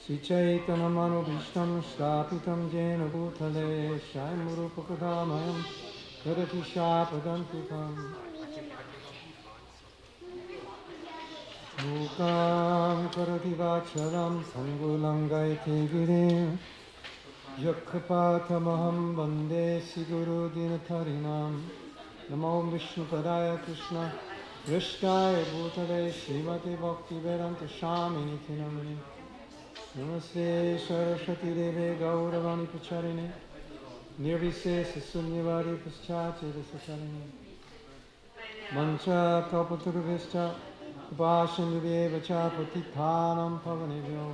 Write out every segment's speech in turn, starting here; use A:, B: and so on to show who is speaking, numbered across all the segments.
A: Sri Chaitanya Manubhishtam Stapitam Jena Bhutale Shaimurupakadamayam Karati Shapadantikam Mukam Karati Vacharam Sangulangaiti Girim Yakpatamaham Vande Siguru Dinatarinam Namo Vishnu Padaya Krishna Krishnaya Bhutale Srimati Bhakti Vedanta Swami Namani Namaste Saraswati Deve Gauravani Pacharine Nirvisesa Sunyavari Paschati Rasacharini Mancha Kalpaturvista Upashanudeva Cha Patitanam Pavanebhyo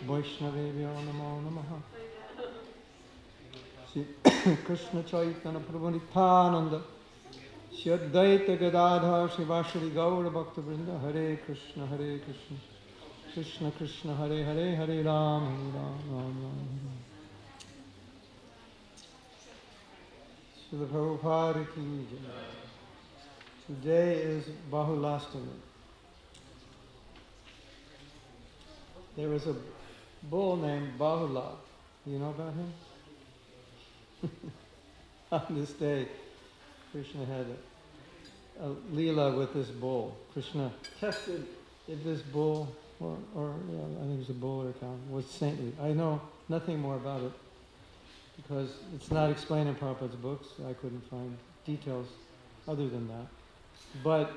A: Vaishnavebhyo Namo Namaha Shri Krishna Chaitanya Prabhu Nityananda Shri Advaita Gadadhar Shivashri Gaura Bhakta Vrinda Hare Krishna Krishna Krishna Hare Hare Hare Ram Hare Ram Ram Ram Srila Prabhupada ki jai. Today is Bahulastami. There was a bull named Bahula. You know about him? On this day, Krishna had a leela with this bull. Krishna tested if this bull, or I think it was a bull or a cow, was saintly. I know nothing more about it because it's not explained in Prabhupada's books. I couldn't find details other than that. But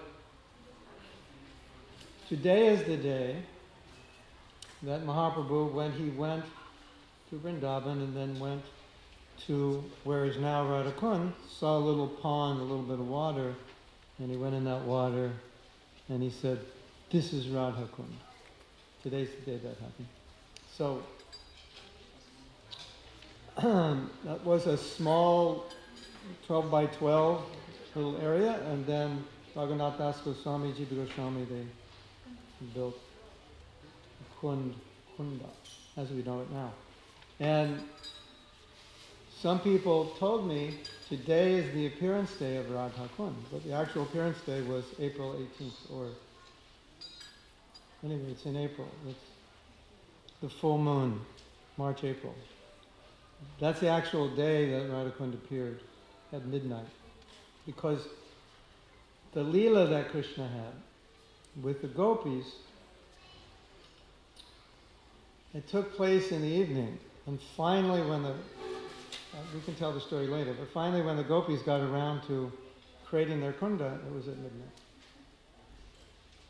A: today is the day that Mahaprabhu, when he went to Vrindavan and then went to where is now Radha Kunda, saw a little pond, a little bit of water, and he went in that water and he said, "This is Radha Kunda." Today's the day that happened. So that was a small 12 by 12 little area, and then Raghunath Das Goswami, Jiva Goswami, they built Kunda, as we know it now. And some people told me today is the appearance day of Radha Kunda, but the actual appearance day was April 18th, or anyway, it's in April. It's the full moon, March, April. That's the actual day that Radha Kunda appeared, at midnight. Because the Leela that Krishna had with the gopis, it took place in the evening. And finally when we can tell the story later, but finally when the gopis got around to creating their kunda, it was at midnight.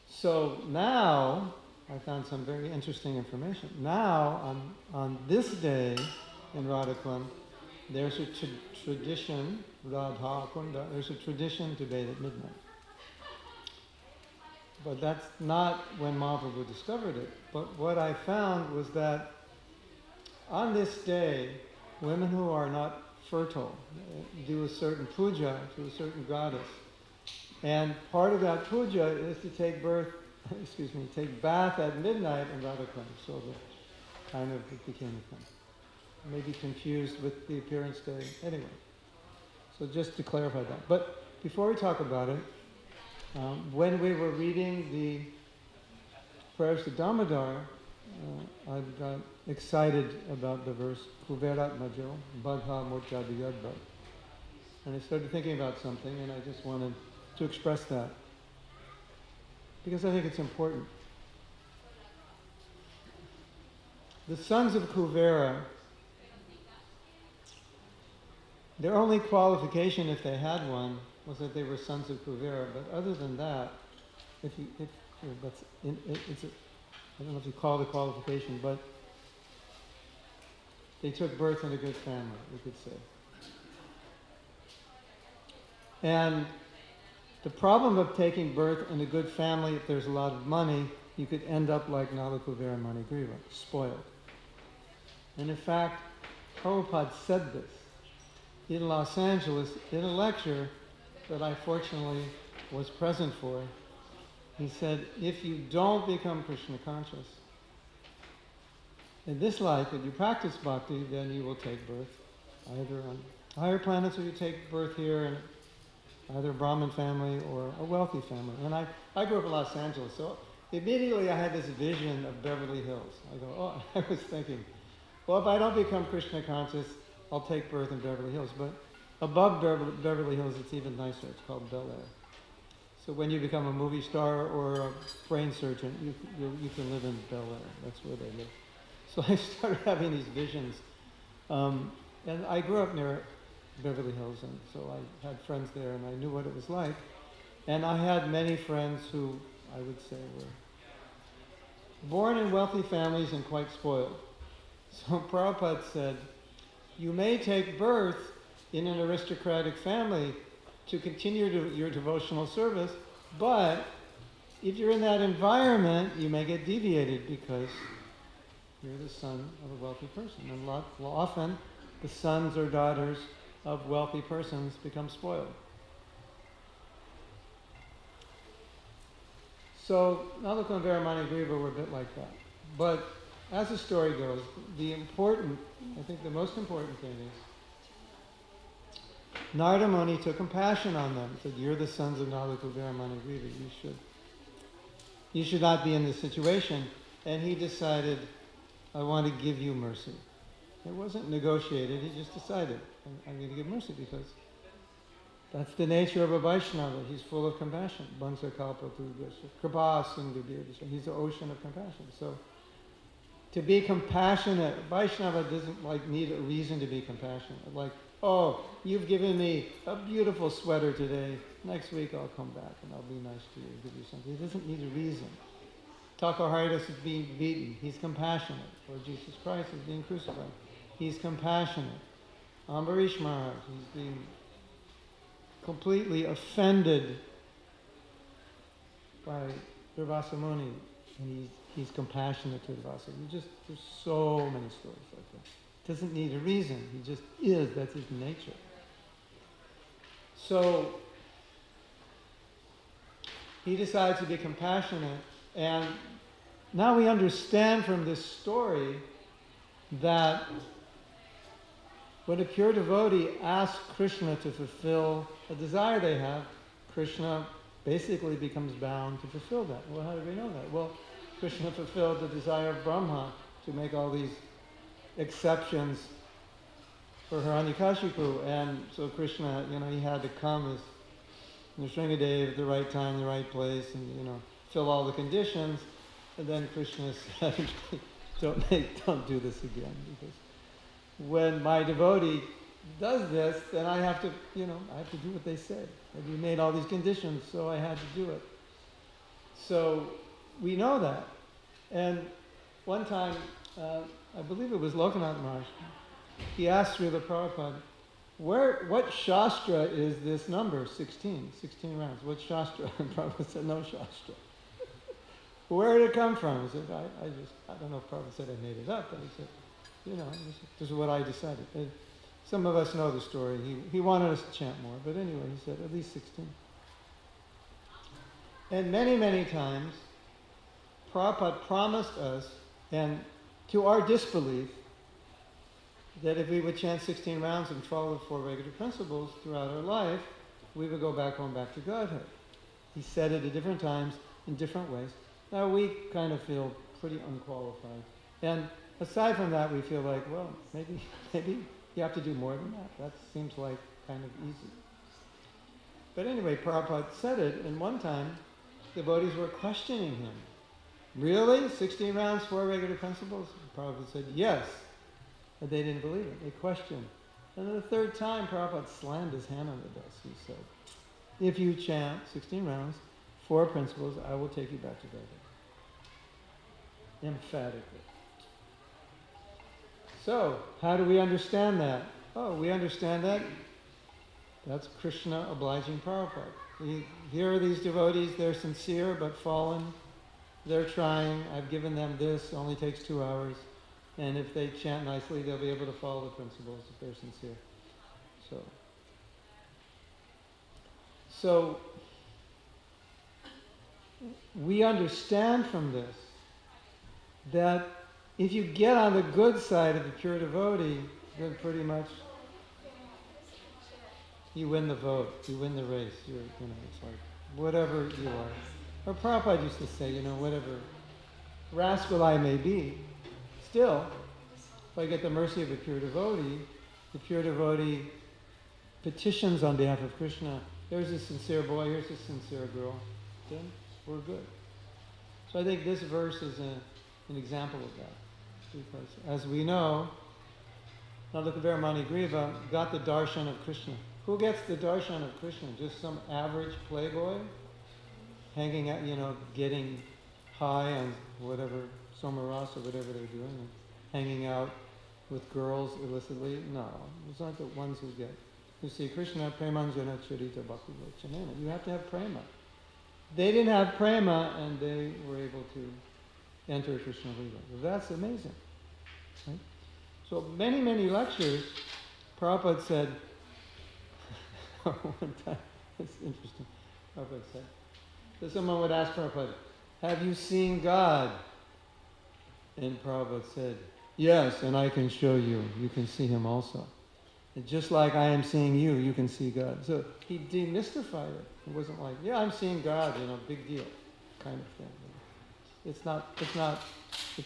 A: So now, I found some very interesting information. Now, on this day in Radha Kunda, there's a tradition, Radha Kunda, there's a tradition to bathe at midnight. But that's not when Mahaprabhu discovered it. But what I found was that on this day, women who are not fertile do a certain puja to a certain goddess. And part of that puja is to take take bath at midnight in Radha Kunda. So it became a thing. Maybe confused with the appearance day. Anyway, so just to clarify that. But before we talk about it, when we were reading the prayers to Damodar, I got excited about the verse, Kuverat Majo, Badha Murcha Diyadbad. And I started thinking about something, and I just wanted to express that. Because I think it's important. The sons of Kuvera, their only qualification, if they had one, was that they were sons of Kuvera. But other than that, I don't know if you call it a qualification, but they took birth in a good family, we could say. And the problem of taking birth in a good family, if there's a lot of money, you could end up like Nala Kuvera and Manigriva, spoiled. And in fact, Prabhupada said this in Los Angeles in a lecture that I fortunately was present for. He said, if you don't become Krishna conscious in this life and you practice bhakti, then you will take birth either on higher planets or you take birth here in either a Brahmin family or a wealthy family. And I grew up in Los Angeles, so immediately I had this vision of Beverly Hills. I go, oh, I was thinking, well, if I don't become Krishna conscious, I'll take birth in Beverly Hills. But above Beverly Hills, it's even nicer. It's called Bel Air. So when you become a movie star or a brain surgeon, you can live in Bel Air. That's where they live. So I started having these visions. And I grew up near Beverly Hills, and so I had friends there, and I knew what it was like. And I had many friends who I would say were born in wealthy families and quite spoiled. So Prabhupada said, you may take birth in an aristocratic family to continue your devotional service, but if you're in that environment, you may get deviated because you're the son of a wealthy person. And often, the sons or daughters of wealthy persons become spoiled. So, Nalakuna and Varamani Griva were a bit like that. But as the story goes, I think the most important thing is, Narada Muni took compassion on them. Said, you're the sons of Nalakuna and Varamani Griva. You should not be in this situation. And he decided, I want to give you mercy. It wasn't negotiated, he just decided, I'm going to give mercy because that's the nature of a Vaishnava. He's full of compassion. Bansa kalpa tudasya, kripa sindhu birvasya. He's the ocean of compassion. So, to be compassionate, Vaishnava doesn't need a reason to be compassionate. Like, oh, you've given me a beautiful sweater today. Next week I'll come back and I'll be nice to you and give you something. He doesn't need a reason. Takaharidas is being beaten. He's compassionate. Or Jesus Christ is being crucified. He's compassionate. Ambarish Maharaj, he's being completely offended by Durvasa Muni, and he's compassionate to Durvasa. There's so many stories like that. Doesn't need a reason. He just is. That's his nature. So he decides to be compassionate, and now we understand from this story that when a pure devotee asks Krishna to fulfill a desire they have, Krishna basically becomes bound to fulfill that. Well, how do we know that? Well, Krishna fulfilled the desire of Brahma to make all these exceptions for Hiranyakashipu, and so Krishna, he had to come as Nrsingadev at the right time, the right place, and fill all the conditions. And then Krishna said, don't do this again, because when my devotee does this, then I have to do what they say. And you made all these conditions, so I had to do it. So we know that. And one time, I believe it was Lokanath Maharaj, he asked Srila Prabhupada, what Shastra is this number, 16 rounds? What Shastra? And Prabhupada said, no Shastra. Where did it come from? He said, I don't know if Prabhupada said I made it up, but he said, this is what I decided. Some of us know the story. He wanted us to chant more, but anyway, he said at least 16. And many, many times, Prabhupada promised us, and to our disbelief, that if we would chant 16 rounds and follow the 4 regular principles throughout our life, we would go back home, back to Godhead. He said it at different times, in different ways. Now we kind of feel pretty unqualified. And aside from that, we feel like, well, maybe you have to do more than that. That seems like kind of easy. But anyway, Prabhupada said it, and one time, devotees were questioning him. Really? 16 rounds, 4 regular principles? Prabhupada said, yes. But they didn't believe it. They questioned. And then the third time, Prabhupada slammed his hand on the desk. He said, if you chant 16 rounds, 4 principles, I will take you back to Godhead. Emphatically. So, how do we understand that? Oh, we understand that. That's Krishna obliging Prabhupada. Here are these devotees, they're sincere but fallen. They're trying. I've given them this, it only takes 2 hours. And if they chant nicely, they'll be able to follow the principles if they're sincere. So we understand from this that if you get on the good side of the pure devotee, then pretty much you win the vote, you win the race. It's like whatever you are. or Prabhupada used to say, whatever rascal I may be, still, if I get the mercy of a pure devotee, the pure devotee petitions on behalf of Krishna, here's a sincere boy, here's a sincere girl, then we're good. So I think this verse is an example of that. Because as we know, Nalakavera Manigriva got the darshan of Krishna. Who gets the darshan of Krishna? Just some average playboy hanging out, getting high on whatever, somaras or whatever they're doing, and hanging out with girls illicitly? No, it's not the ones who get. You see, Krishna, premanjana charita bhakti vachanena. You have to have prema. They didn't have prema, and they were able to enter Krishna Lila. That's amazing. Right? So many, many lectures, Prabhupada said, one time, it's interesting, Prabhupada said, so someone would ask Prabhupada, have you seen God? And Prabhupada said, yes, and I can show you. You can see him also. And just like I am seeing you, you can see God. So he demystified it. It wasn't like, yeah, I'm seeing God, big deal, kind of thing. It's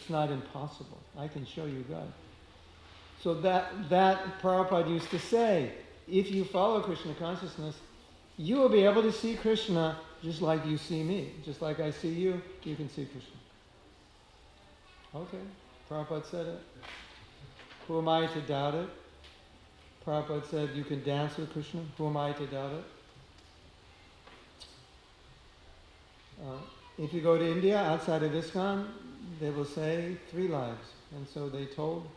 A: not impossible. I can show you God. So that Prabhupada used to say, if you follow Krishna consciousness, you will be able to see Krishna just like you see me. Just like I see you, you can see Krishna. Okay, Prabhupada said it. Who am I to doubt it? Prabhupada said you can dance with Krishna. Who am I to doubt it? If you go to India, outside of ISKCON, they will say 3 lives. And so they told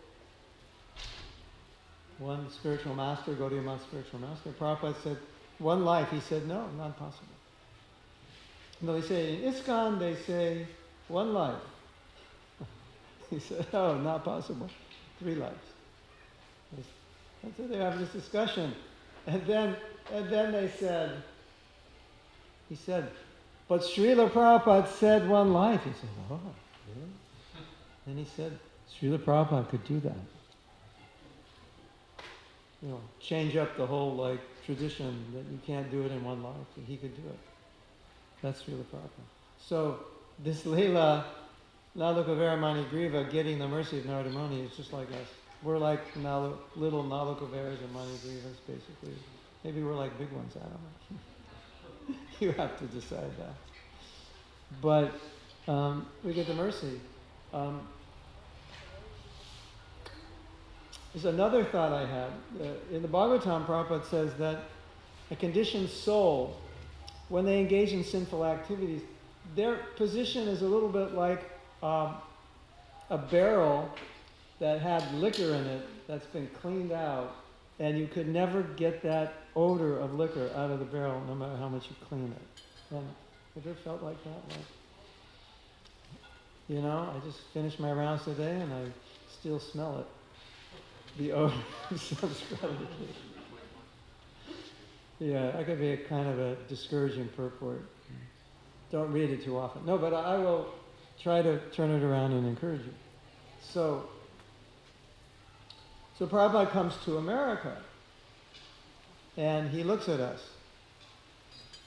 A: one spiritual master, Gaudiya Math spiritual master, Prabhupada said, 1 life. He said, no, not possible. No, they say, in ISKCON, they say 1 life. He said, oh, not possible. 3 lives. And so they have this discussion. And then they said, he said, but Srila Prabhupada said 1 life. He said, oh, really? And he said, Srila Prabhupada could do that. Change up the whole tradition that you can't do it in 1 life. He could do it. That's Srila Prabhupada. So this Leela, Nalakavera Manigriva, getting the mercy of Narada Muni, is just like us. We're like little Nalakaveras and Manigrivas, basically. Maybe we're like big ones, I don't know. You have to decide that. But we get the mercy. There's another thought I had. In the Bhagavatam, Prabhupada says that a conditioned soul, when they engage in sinful activities, their position is a little bit like a barrel that had liquor in it that's been cleaned out, and you could never get that odor of liquor out of the barrel no matter how much you clean it. And have you ever felt like that? I just finished my rounds today and I still smell it. The odor of subscribing. Yeah, that could be a kind of a discouraging purport. Don't read it too often. No, but I will try to turn it around and encourage you. So Prabhupada comes to America, and he looks at us,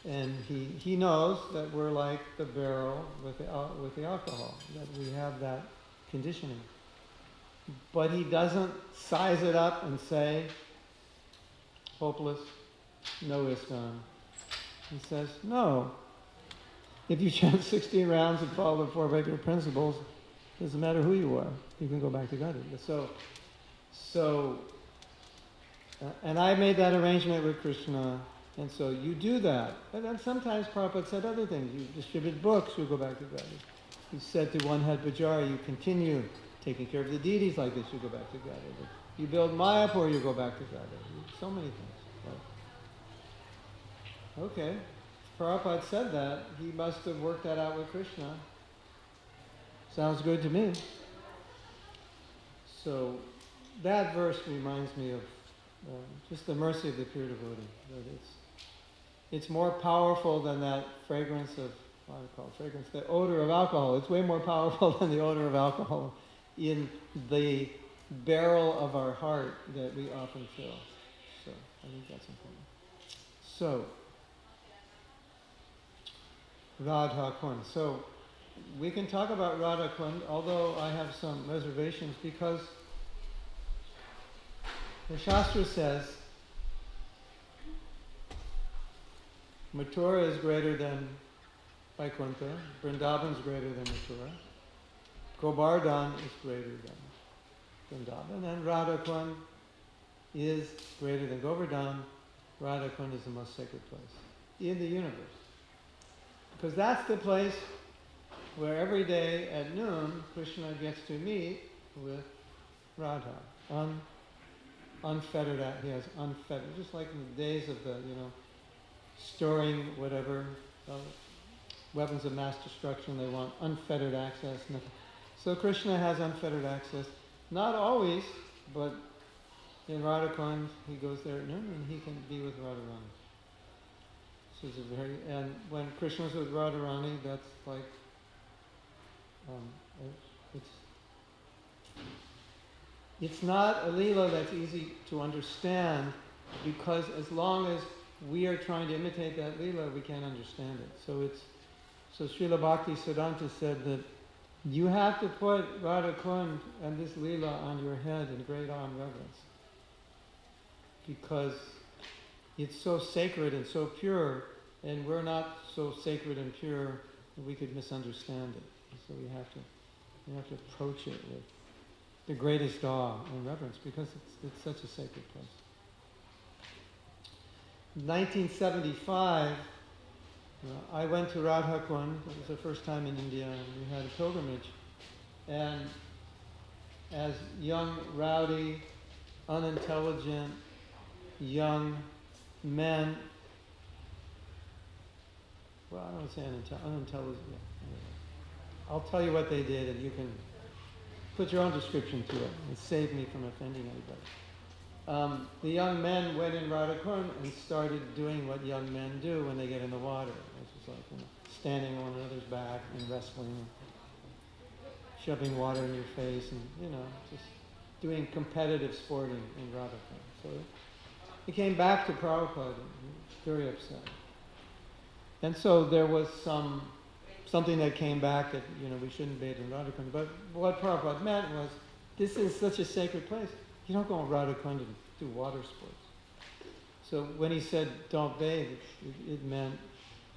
A: and he knows that we're like the barrel with the alcohol, that we have that conditioning. But he doesn't size it up and say, hopeless, no ISKCON. He says, no. If you chant 16 rounds and follow the 4 regular principles, it doesn't matter who you are. You can go back to God. And I made that arrangement with Krishna, and so you do that. And then sometimes Prabhupada said other things. You distribute books, you go back to God. He said to one head Bajari, you continue taking care of the deities like this, you go back to God. You build Mayapur, you go back to God. So many things. Right? Okay. Prabhupada said that. He must have worked that out with Krishna. Sounds good to me. So that verse reminds me of just the mercy of the pure devotee. That it's more powerful than that fragrance of, what do I call it? Fragrance, the odor of alcohol. It's way more powerful than the odor of alcohol in the barrel of our heart that we often fill. So I think that's important. So Radha Kunda. So we can talk about Radha Kunda, although I have some reservations, because the Shastra says Mathura is greater than Vaikuntha, Vrindavan is greater than Mathura, Govardhan is greater than Vrindavan, and Radha Kunda is greater than Govardhan. Radha Kunda is the most sacred place in the universe. Because that's the place where every day at noon, Krishna gets to meet with Radha. Unfettered, he has unfettered, just like in the days of the, storing whatever, weapons of mass destruction, they want unfettered access. So Krishna has unfettered access. Not always, but in Radha Kunda, he goes there at noon and he can be with Radharani. So it's and when Krishna was with Radharani, that's like, it's not a Leela that's easy to understand, because as long as we are trying to imitate that Leela, we can't understand it. So Srila Bhakti Siddhanta said that you have to put Radha Kunda and this Leela on your head in great awe and reverence, because it's so sacred and so pure, and we're not so sacred and pure that we could misunderstand it. So we have to approach it with the greatest awe and reverence, because it's such a sacred place. In 1975, I went to Radha Kunda. It was the first time in India, and we had a pilgrimage. And as young, rowdy, unintelligent, young men, well, I don't want to say unintelligent. I'll tell you what they did, and you can put your own description to it. It saved me from offending anybody. The young men went in Radha Kunda and started doing what young men do when they get in the water, which is like standing on another's back and wrestling, shoving water in your face, and just doing competitive sporting in Radha Kunda. So he came back to Prabhupada, very upset. And so there was something that came back that, we shouldn't bathe in Radha Kunda. But what Prabhupada meant was, this is such a sacred place. You don't go in Radha Kunda and do water sports. So when he said don't bathe, it meant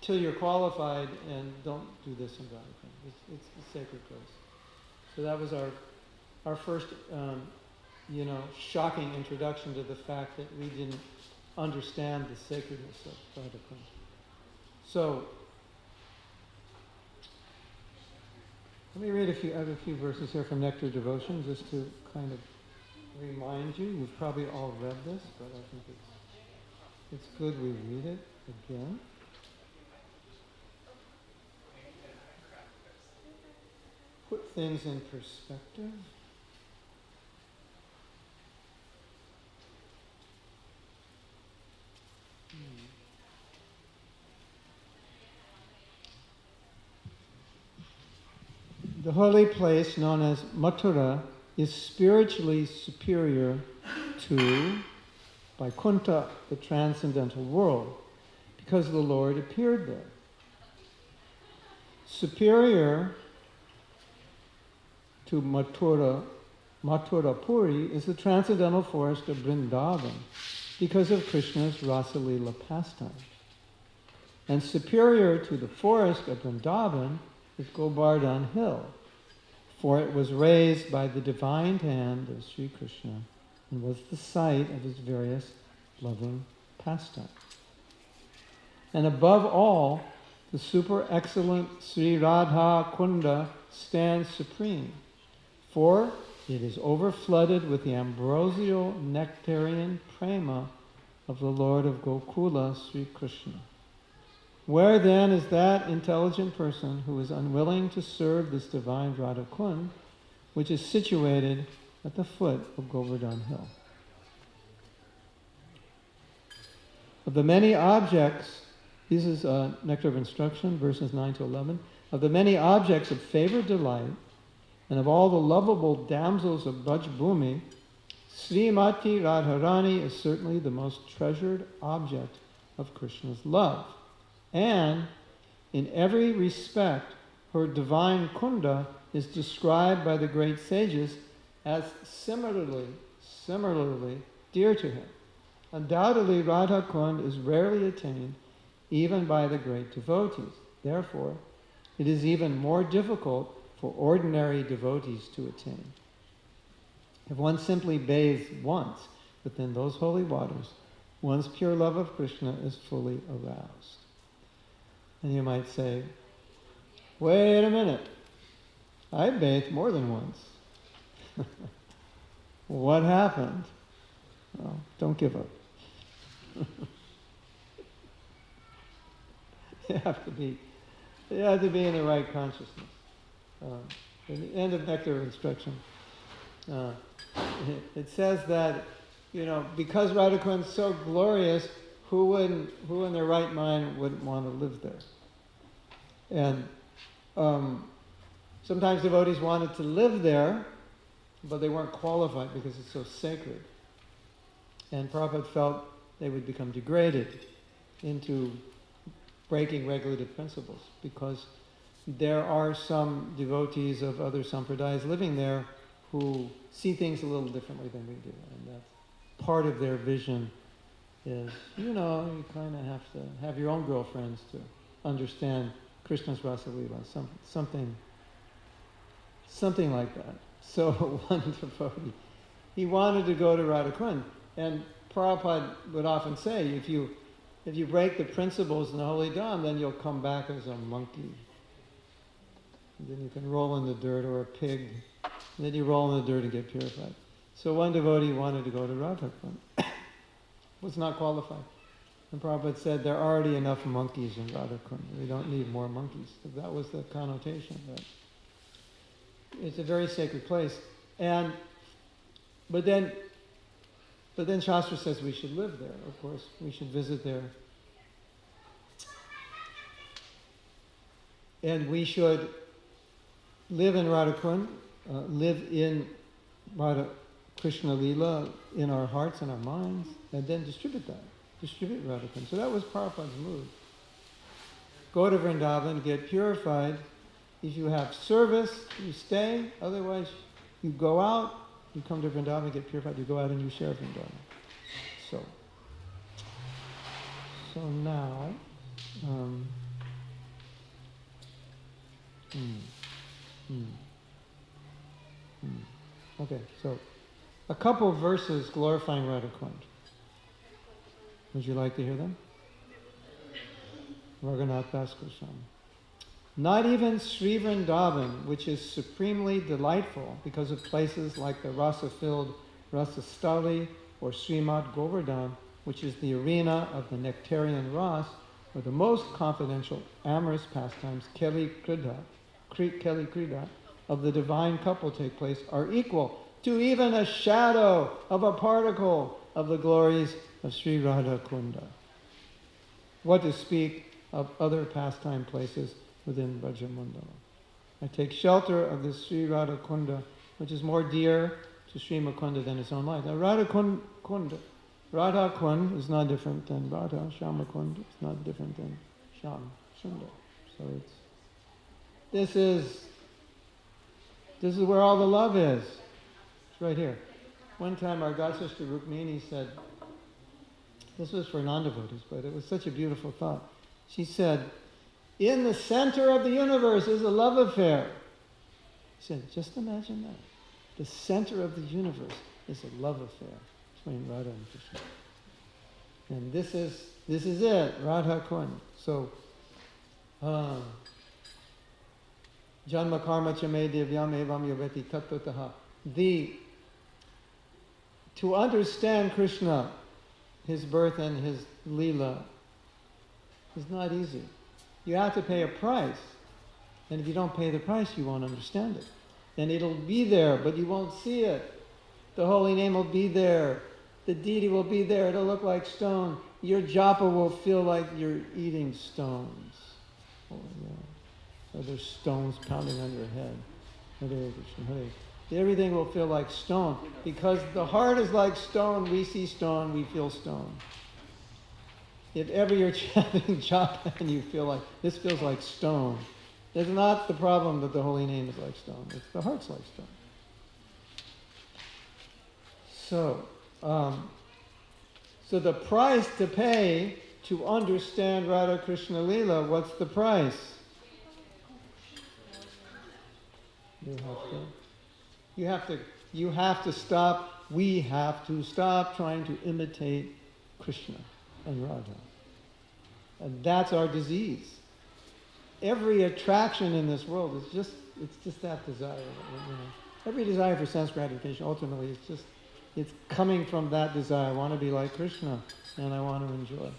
A: till you're qualified, and don't do this in Radha Kunda. It's a sacred place. So that was our first, shocking introduction to the fact that we didn't understand the sacredness of Radha Kunda. So let me read a few verses here from Nectar Devotion, just to kind of remind you. You've probably all read this, but I think it's good we read it again. Put things in perspective. The holy place known as Mathura is spiritually superior to Vaikuntha, the transcendental world, because the Lord appeared there. Superior to Mathurapuri is the transcendental forest of Vrindavan, because of Krishna's Rasa Leela pastime. And superior to the forest of Vrindavan is Govardhan Hill, for it was raised by the divine hand of Sri Krishna and was the site of his various loving pastimes. And above all, the super excellent Sri Radha Kunda stands supreme, for it is overflooded with the ambrosial nectarian prema of the Lord of Gokula, Sri Krishna. Where then is that intelligent person who is unwilling to serve this divine Radha Kunda, which is situated at the foot of Govardhan Hill? Of the many objects, this is Nectar of Instruction, verses 9 to 11, of the many objects of favored delight, and of all the lovable damsels of Braj Bhumi, Srimati Radharani is certainly the most treasured object of Krishna's love. And In every respect, her divine Kunda is described by the great sages as similarly dear to him. Undoubtedly, Radha Kund is rarely attained even by the great devotees. Therefore, it is even more difficult for ordinary devotees to attain. If one simply bathes once within those holy waters, one's pure love of Krishna is fully aroused. And you might say, wait a minute, I bathed more than once. What happened? Well, don't give up. You have to be in the right consciousness. In the end of Nectar Instruction, it says that, because Radha Kund is so glorious, who in their right mind wouldn't want to live there? And sometimes devotees wanted to live there, but they weren't qualified because it's so sacred. And Prabhupada felt they would become degraded into breaking regulative principles, because there are some devotees of other sampradayas living there who see things a little differently than we do. And that's part of their vision is, you kind of have to have your own girlfriends to understand Krishna's Rasa Leela, something like that. So one devotee, he wanted to go to Radha Kund, and Prabhupada would often say, if you break the principles in the Holy Dham, then you'll come back as a monkey. And then you can roll in the dirt, or a pig, and then you roll in the dirt and get purified. So one devotee wanted to go to Radha Kund, was not qualified. And Prabhupada said, there are already enough monkeys in Radha Kund. We don't need more monkeys. So that was the connotation. That it's a very sacred place. But then Shastra says we should live there, of course. We should visit there. And we should live in Radha Kund, live in Radha Krishna Leela in our hearts and our minds, and then distribute Radha Kund. So that was Prabhupada's move. Go to Vrindavan, get purified. If you have service, you stay. Otherwise, you go out, you come to Vrindavan, get purified, you go out and you share Vrindavan. So now, okay, so a couple verses glorifying Radha Kund. Would you like to hear them? Raghunath Das Goswami. Not even Sri Vrindavan, which is supremely delightful because of places like the rasa-filled Rasastali or Srimad Govardhan, which is the arena of the nectarian ras, where the most confidential amorous pastimes, Keli Krida, of the divine couple take place, are equal to even a shadow of a particle of the glories of Sri Radha Kunda. What to speak of other pastime places within Brajamandala. I take shelter of this Sri Radha Kunda, which is more dear to Sri Mukunda than his own life. Now Radha Kund is not different than Radha. Shama Kund is not different than Sham Sundar. So this is where all the love is. It's right here. One time our God sister Rukmini said, this was for non-devotees, but it was such a beautiful thought. She said, in the center of the universe is a love affair. She said, just imagine that. The center of the universe is a love affair between Radha and Krishna. And this is it, Radha Kund. So, Janma karma chame divyam evam yaveti tattataha. To understand Krishna, his birth and his Leela, is not easy. You have to pay a price. And if you don't pay the price, you won't understand it. And it'll be there, but you won't see it. The holy name will be there. The deity will be there. It'll look like stone. Your japa will feel like you're eating stones. Oh, yeah. Or there's stones pounding on your head. Hare Krishna, Hare. Everything will feel like stone. Because the heart is like stone. We see stone, we feel stone. if ever you're chanting japa and you feel like, this feels like stone, it's not the problem that the holy name is like stone. It's the heart's like stone. So the price to pay to understand Radha Krishna Leela, what's the price? You have to stop, we have to stop trying to imitate Krishna and Radha. And that's our disease. Every attraction in this world is it's just that desire. You know. Every desire for sense gratification, ultimately, it's coming from that desire. I want to be like Krishna, and I want to enjoy.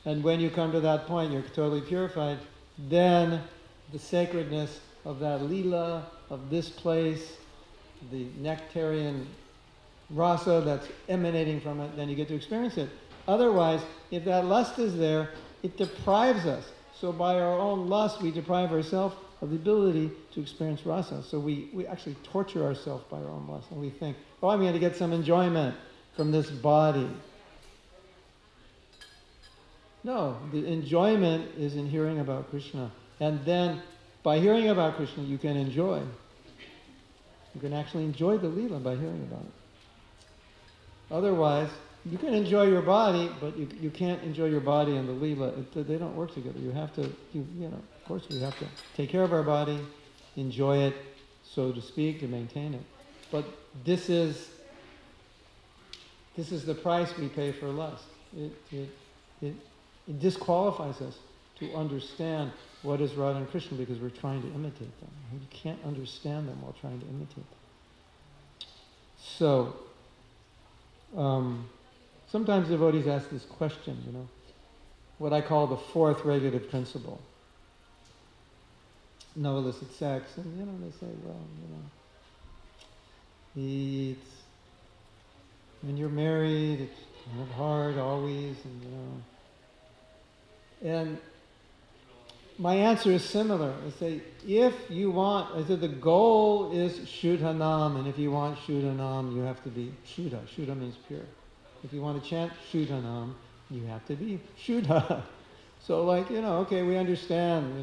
A: And when you come to that point, you're totally purified, then the sacredness of that Leela, of this place, the nectarian rasa that's emanating from it, then you get to experience it. Otherwise, if that lust is there, it deprives us. So by our own lust, we deprive ourselves of the ability to experience rasa. So we actually torture ourselves by our own lust. And we think, oh, I'm going to get some enjoyment from this body. No, the enjoyment is in hearing about Krishna. And then, by hearing about Krishna, you can enjoy. You can actually enjoy the Leela by hearing about it. Otherwise, you can enjoy your body, but you can't enjoy your body and the Leela. They don't work together. You have to, of course we have to take care of our body, enjoy it, so to speak, to maintain it. But this is the price we pay for lust. It disqualifies us to understand what is Radha and Krishna because we're trying to imitate them. You can't understand them while trying to imitate them. So, sometimes devotees ask this question, what I call the fourth regulative principle. No illicit sex, and they say, well, it's when you're married, it's kind of hard always, and my answer is similar. I say, the goal is Shuddhanam, and if you want Shuddhanam, you have to be Shuddha. Shuddha means pure. If you want to chant Shuddhanam, you have to be Shuddha. So okay, we understand,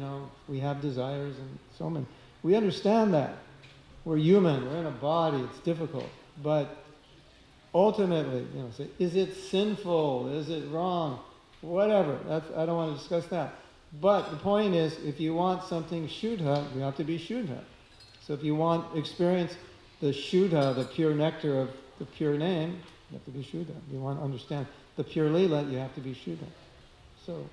A: we have desires and so many. We understand that. We're human, we're in a body, it's difficult. But ultimately, say, is it sinful? Is it wrong? Whatever. I don't want to discuss that. But the point is, if you want something Shuddha, you have to be Shuddha. So if you want to experience the Shuddha, the pure nectar of the pure name, you have to be Shuddha. If you want to understand the pure Leela, you have to be Shuddha. So,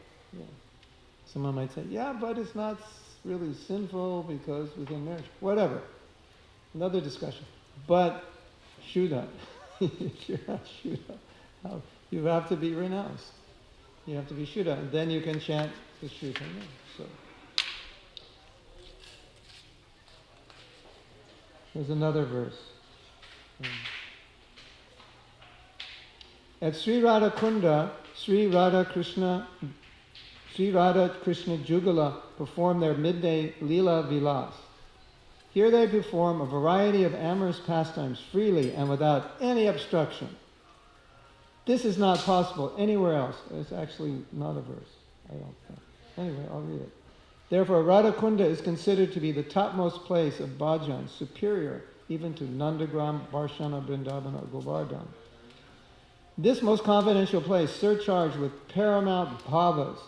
A: someone might say, but it's not really sinful because within marriage. Whatever. Another discussion. But Shuddha. If you're not Shuddha, you have to be renounced. You have to be Shuddha. And then you can chant the Shuddha name. So, there's another verse. At Sri Radha Kunda, Sri Radha Krishna Jugala perform their midday Leela Vilas. Here they perform a variety of amorous pastimes freely and without any obstruction. This is not possible anywhere else. It's actually not a verse, I don't think. Anyway, I'll read it. Therefore, Radha Kunda is considered to be the topmost place of bhajan, superior even to Nandagram, Varshana, Vrindavana, or Govardhan. This most confidential place, surcharged with paramount bhavas,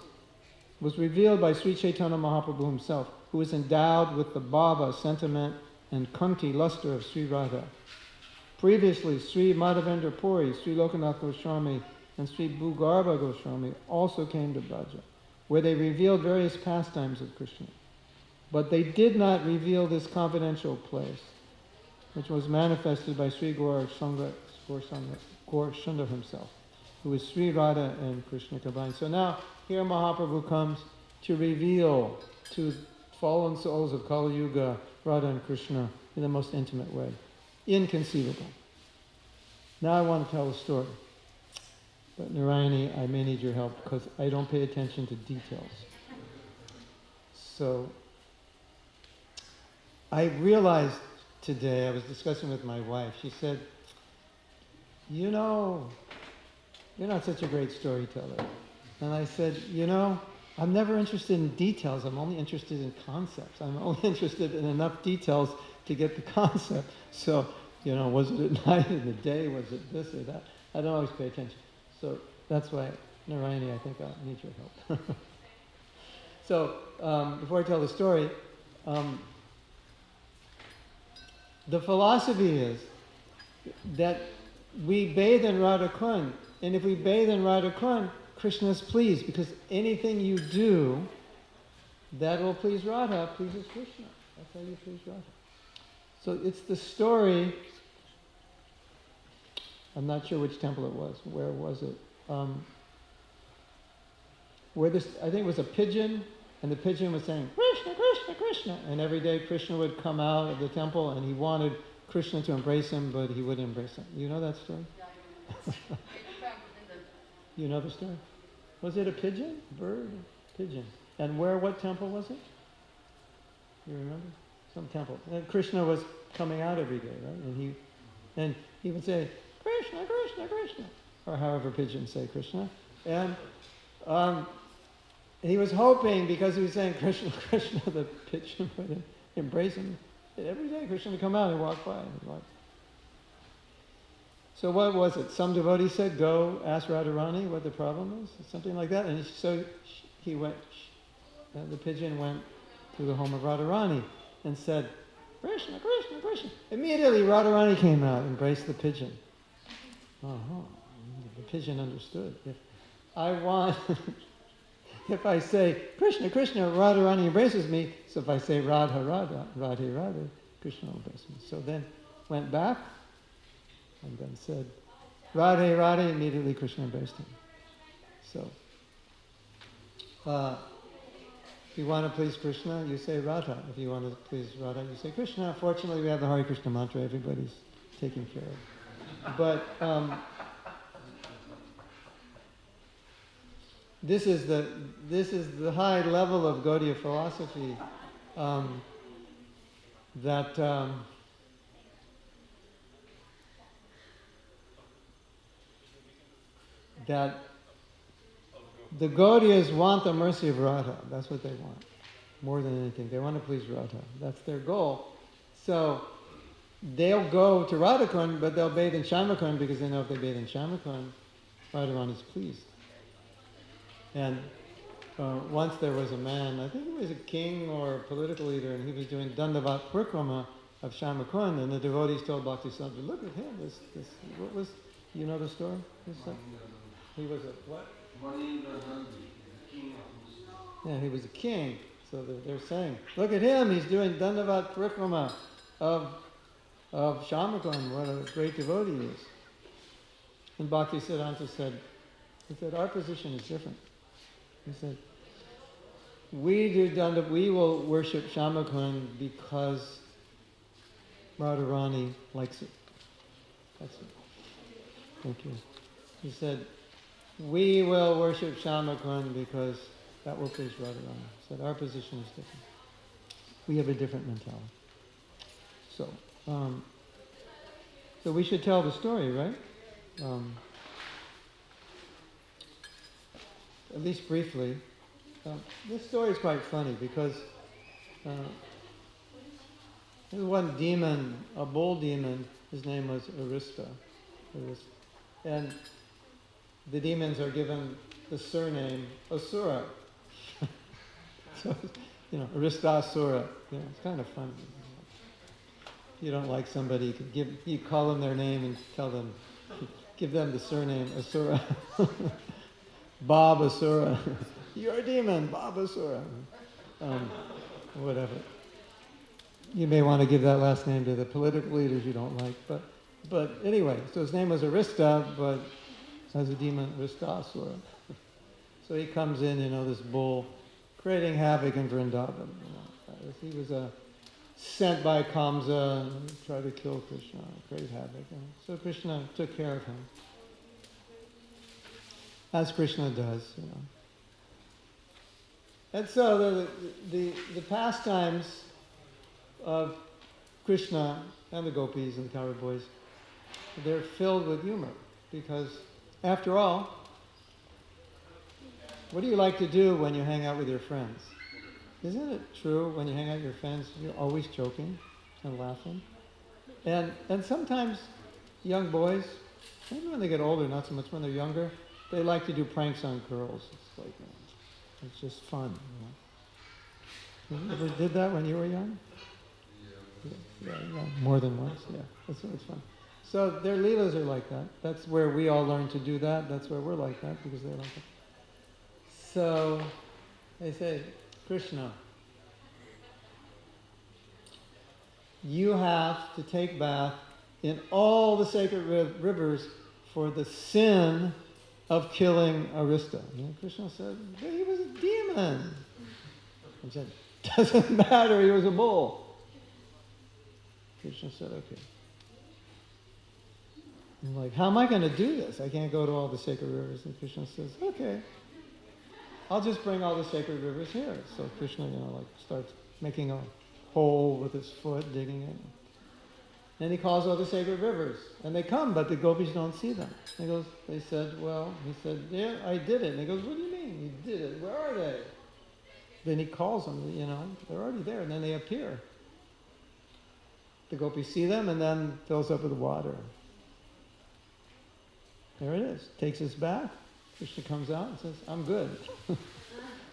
A: was revealed by Sri Caitanya Mahaprabhu himself, who is endowed with the bhava, sentiment, and kunti, luster of Sri Radha. Previously, Sri Madhavendra Puri, Sri Lokanath Goswami, and Sri Bhugarbha Goswami also came to Braja, where they revealed various pastimes of Krishna. But they did not reveal this confidential place, which was manifested by Sri Gaurachandra himself, who is Sri Radha and Krishna combined. So now, here Mahaprabhu comes to reveal to fallen souls of Kali Yuga, Radha and Krishna in the most intimate way. Inconceivable. Now I want to tell a story. But Narayani, I may need your help because I don't pay attention to details. So, I realized today, I was discussing with my wife, she said, you're not such a great storyteller. And I said, I'm never interested in details. I'm only interested in concepts. I'm only interested in enough details to get the concept. So, was it at night, in the day, was it this or that? I don't always pay attention. So that's why, Narayani, I think I need your help. So, before I tell the story, the philosophy is that we bathe in Radha Kunda, and if we bathe in Radha Kunda, Krishna is pleased, because anything you do that will please Radha pleases Krishna. That's how you please Radha. So it's the story. I'm not sure which temple it was. Where was it? I think it was a pigeon, and the pigeon was saying, Krishna, Krishna, Krishna. And every day Krishna would come out of the temple, and he wanted Krishna to embrace him, but he wouldn't embrace him. You know that story? You know the story? Was it a pigeon? Bird? Pigeon. And what temple was it? You remember? Some temple. And Krishna was coming out every day, right? And he would say, Krishna, Krishna, Krishna. Or however pigeons say Krishna. And he was hoping, because he was saying Krishna, Krishna, the pigeon would embrace him. Every day Krishna would come out and walk by. So what was it? Some devotee said, go ask Radharani what the problem is, something like that. And so he went, the pigeon went to the home of Radharani and said, Krishna, Krishna, Krishna. Immediately Radharani came out and embraced the pigeon. The pigeon understood. If I say, Krishna, Krishna, Radharani embraces me, so if I say Radha, Radha, Radhe, Radhe, Krishna will embrace me. So then went back, and then said, Radhe, Radhe, immediately Krishna embraced him. So, if you want to please Krishna, you say Radha. If you want to please Radha, you say Krishna. Fortunately, we have the Hare Krishna mantra. Everybody's taken care of. But this is the high level of Gaudiya philosophy that the Gaudiyas want the mercy of Radha. That's what they want, more than anything. They want to please Radha. That's their goal. So they'll go to Radha Kunda, but they'll bathe in Shama Kunda, because they know if they bathe in Shama Kunda, Radharani is pleased. And once there was a man, I think he was a king or a political leader, and he was doing Dandavat Parikrama of Shama Kunda, and the devotees told Bhaktisiddhanta, look at him, what was, you know the story? He was a what? Yeah, he was a king. So they're saying, look at him, he's doing Dandavat Parikrama of Shama Kunda, what a great devotee he is. And Bhaktisiddhanta said, our position is different. He said, we will worship Shama Kunda because Radharani likes it. That's it. Thank you. He said, we will worship Shama Kunda because that will please Radharani. He said, our position is different. We have a different mentality. So we should tell the story, right? At least briefly. This story is quite funny because there's one demon, a bull demon, his name was Arista. And the demons are given the surname Asura. So, Aristasura. It's kind of fun. If you don't like somebody, you call them their name and give them the surname Asura. Bob Asura. You're a demon, Bob Asura. Whatever. You may want to give that last name to the political leaders you don't like, but anyway, so his name was Arista, but as a demon, Aristasura. So he comes in, this bull, creating havoc in Vrindavan. He was sent by Kamsa and tried to kill Krishna, create havoc. So Krishna took care of him, as Krishna does. And so the pastimes of Krishna and the gopis and the cowherd boys, they're filled with humor, because after all, what do you like to do when you hang out with your friends? Isn't it true when you hang out with your friends, you're always joking and laughing? And sometimes young boys, maybe when they get older, not so much when they're younger, they like to do pranks on girls. It's like, it's just fun. You ever did that when you were young? Yeah, more than once. Yeah, it's fun. So their leelas are like that. That's where we all learn to do that. That's where we're like that because they're like that. So they say, Krishna, you have to take bath in all the sacred rivers for the sin of killing Arista. And Krishna said, but he was a demon. He said, doesn't matter, he was a bull. Krishna said, okay. I'm like, how am I going to do this? I can't go to all the sacred rivers. And Krishna says, okay, I'll just bring all the sacred rivers here. So Krishna, starts making a hole with his foot, digging it. Then he calls all the sacred rivers. And they come, but the gopis don't see them. He said, yeah, I did it. And he goes, what do you mean you did it? Where are they? Then he calls them, they're already there. And then they appear. The gopis see them and then fills up with water. There it is. Takes his bath. Krishna comes out and says, I'm good.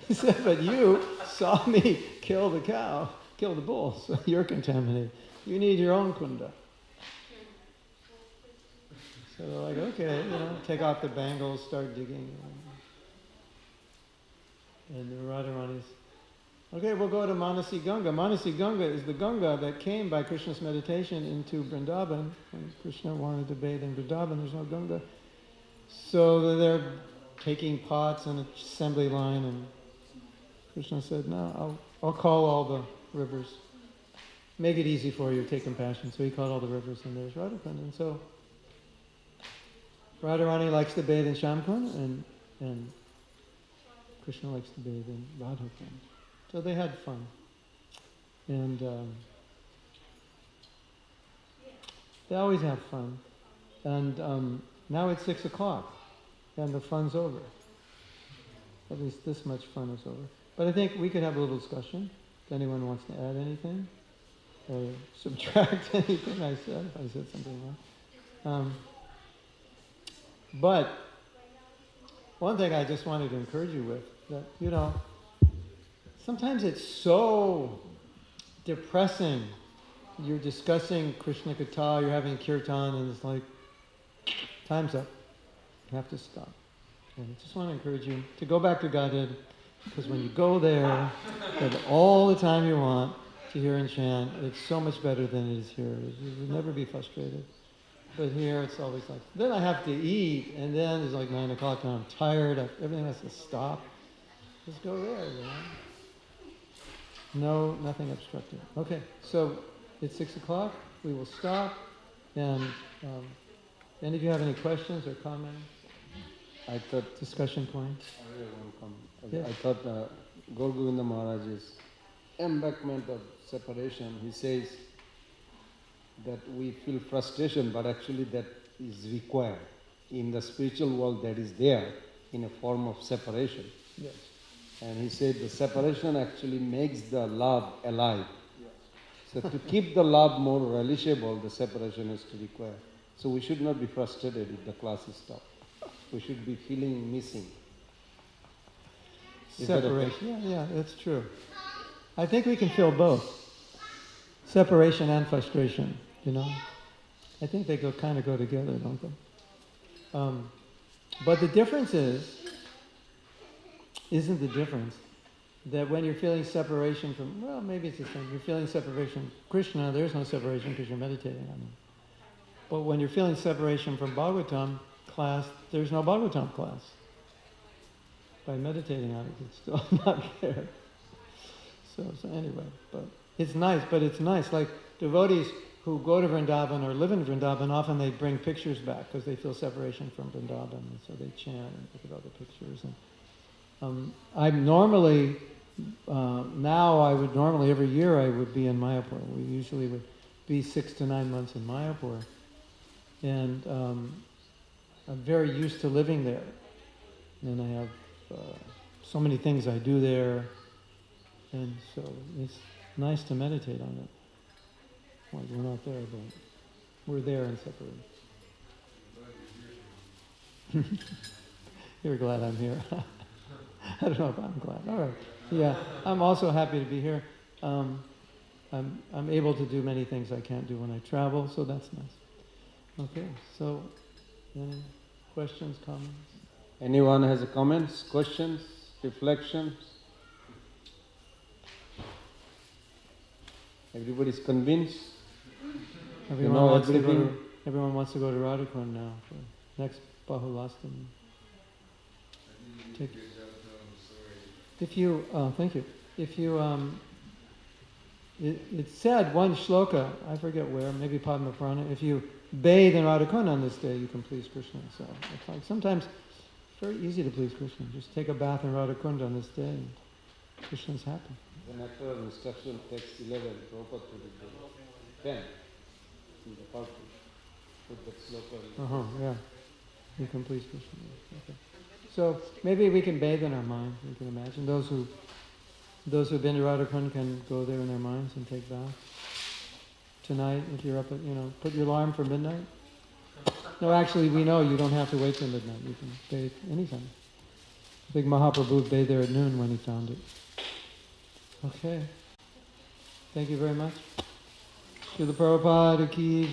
A: He said, but you saw me kill the cow, kill the bull, so you're contaminated. You need your own kunda. So they're like, okay, take off the bangles, start digging. And the Radharani's, okay, we'll go to Manasi Ganga. Manasi Ganga is the Ganga that came by Krishna's meditation into Vrindavan. When Krishna wanted to bathe in Vrindavan, there's no Ganga. So they're taking pots and assembly line, and Krishna said, no, I'll call all the rivers. Make it easy for you, take compassion. So he called all the rivers, and there's Radha Kunda. And so Radharani likes to bathe in Shamkund, and Krishna likes to bathe in Radha Kunda. So they had fun. And they always have fun. And now it's 6 o'clock, and the fun's over. At least this much fun is over. But I think we could have a little discussion. If anyone wants to add anything or subtract anything I said, if I said something wrong. But one thing I just wanted to encourage you with, that, sometimes it's so depressing. You're discussing Krishna Katha, you're having kirtan, and it's like, time's up. You have to stop. And I just want to encourage you to go back to Godhead, because when you go there, you have all the time you want to hear and chant. It's so much better than it is here. You will never be frustrated. But here it's always like, then I have to eat, and then it's like 9 o'clock and I'm tired. Everything has to stop. Just go there, No, nothing obstructed. Okay, so it's 6 o'clock. We will stop. And any of you have any questions or comments?
B: I thought
A: discussion points.
B: Yes. I thought Gaur Govinda Maharaj's embankment of separation, he says that we feel frustration, but actually that is required. In the spiritual world, that is there in a form of separation.
A: Yes.
B: And he said the separation actually makes the love alive. Yes. So to keep the love more relishable, the separation is to require. So we should not be frustrated if the class is stopped. We should be feeling missing.
A: Separation, yeah, that's true. I think we can feel both. Separation and frustration, I think they kind of go together, don't they? But the difference isn't the difference that when you're feeling separation from, well, maybe it's the same. You're feeling separation from Krishna, there's no separation because you're meditating on him. But when you're feeling separation from Bhagavatam class, there's no Bhagavatam class. By meditating on it, it's still not there. So anyway, but it's nice. Like devotees who go to Vrindavan or live in Vrindavan, often they bring pictures back because they feel separation from Vrindavan, and so they chant and look at all the pictures. And I'm normally, every year I would be in Mayapur. We usually would be 6 to 9 months in Mayapur. And I'm very used to living there. And I have so many things I do there, and so it's nice to meditate on it. Well, we're not there, but we're there and separated. You're glad I'm here. I don't know if I'm glad. All right. Yeah, I'm also happy to be here. I'm able to do many things I can't do when I travel, so that's nice. Okay, so any questions, comments?
B: Anyone has a comments, questions, reflections? Everybody's convinced?
A: Everyone wants to go to Radha Kunda now for next Bahulastam. If you, thank you. If you, it said one shloka, I forget where, maybe Padma Purana, if you bathe in Radha Kunda on this day, you can please Krishna. So it's like sometimes it's very easy to please Krishna. Just take a bath in Radha Kunda on this day and Krishna's happy.
B: The nectar of instruction text 11, Prabhupada put it there. 10. In the pulpit. Put that sloka.
A: Yeah. You can please Krishna. Okay. So maybe we can bathe in our mind. We can imagine those who've been to Radha Kunda can go there in their minds and take baths. Tonight, if you're up at, put your alarm for midnight. No, actually, we know you don't have to wait till midnight. You can bathe anytime. I think Mahaprabhu bathed there at noon when he found it. Okay. Thank you very much. Srila Prabhupada ki